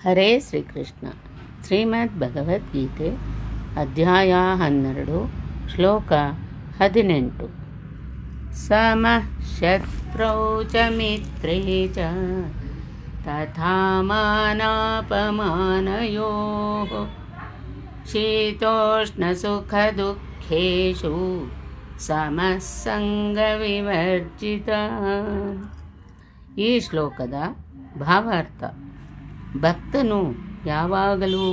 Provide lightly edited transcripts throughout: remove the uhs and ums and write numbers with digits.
ಹರೇ ಶ್ರೀಕೃಷ್ಣ. ಶ್ರೀಮದ್ ಭಗವದ್ಗೀತೆ ಅಧ್ಯಾಯ 12 ಶ್ಲೋಕ 18. ಸಮಃ ಶತ್ರೌ ಚ ಮಿತ್ರೇ ಚ ತಥಾ ಮಾನಾಪಮಾನಯೋಃ ಶೀತೋಷ್ಣ ಸುಖ ದುಃಖೇಷು ಸಮಃ ಸಂಗ ವಿವರ್ಜಿತಃ. ಈ ಶ್ಲೋಕದ ಭಾವಾರ್ಥ: ಭಕ್ತನು ಯಾವಾಗಲೂ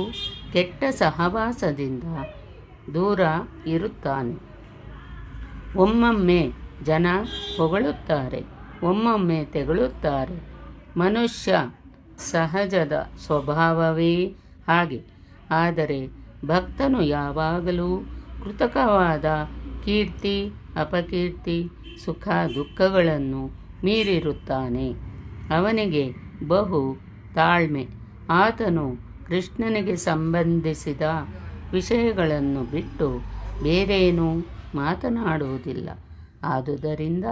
ಕೆಟ್ಟ ಸಹವಾಸದಿಂದ ದೂರ ಇರುತ್ತಾನೆ. ಒಮ್ಮೊಮ್ಮೆ ಜನ ಹೊಗಳುತ್ತಾರೆ, ಒಮ್ಮೊಮ್ಮೆ ತೆಗಳುತ್ತಾರೆ. ಮನುಷ್ಯ ಸಹಜದ ಸ್ವಭಾವವೇ ಹಾಗೆ. ಆದರೆ ಭಕ್ತನು ಯಾವಾಗಲೂ ಕೃತಕವಾದ ಕೀರ್ತಿ ಅಪಕೀರ್ತಿ ಸುಖ ದುಃಖಗಳನ್ನು ಮೀರಿರುತ್ತಾನೆ. ಅವನಿಗೆ ಬಹು ತಾಳ್ಮೆ. ಆತನು ಕೃಷ್ಣನಿಗೆ ಸಂಬಂಧಿಸಿದ ವಿಷಯಗಳನ್ನು ಬಿಟ್ಟು ಬೇರೇನೂ ಮಾತನಾಡುವುದಿಲ್ಲ. ಆದುದರಿಂದ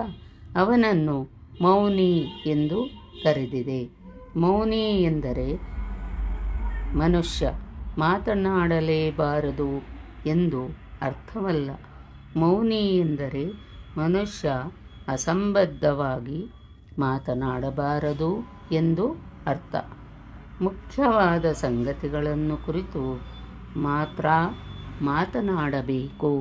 ಅವನನ್ನು ಮೌನಿ ಎಂದು ಕರೆದಿದೆ. ಮೌನಿ ಎಂದರೆ ಮನುಷ್ಯ ಮಾತನಾಡಲೇಬಾರದು ಎಂದು ಅರ್ಥವಲ್ಲ. ಮೌನಿ ಎಂದರೆ ಮನುಷ್ಯ ಅಸಂಬದ್ಧವಾಗಿ ಮಾತನಾಡಬಾರದು ಎಂದು ಅರ್ಥ. ಮುಖ್ಯವಾದ ಸಂಗತಿಗಳನ್ನು ಕುರಿತು ಮಾತ್ರ ಮಾತನಾಡಬೇಕು.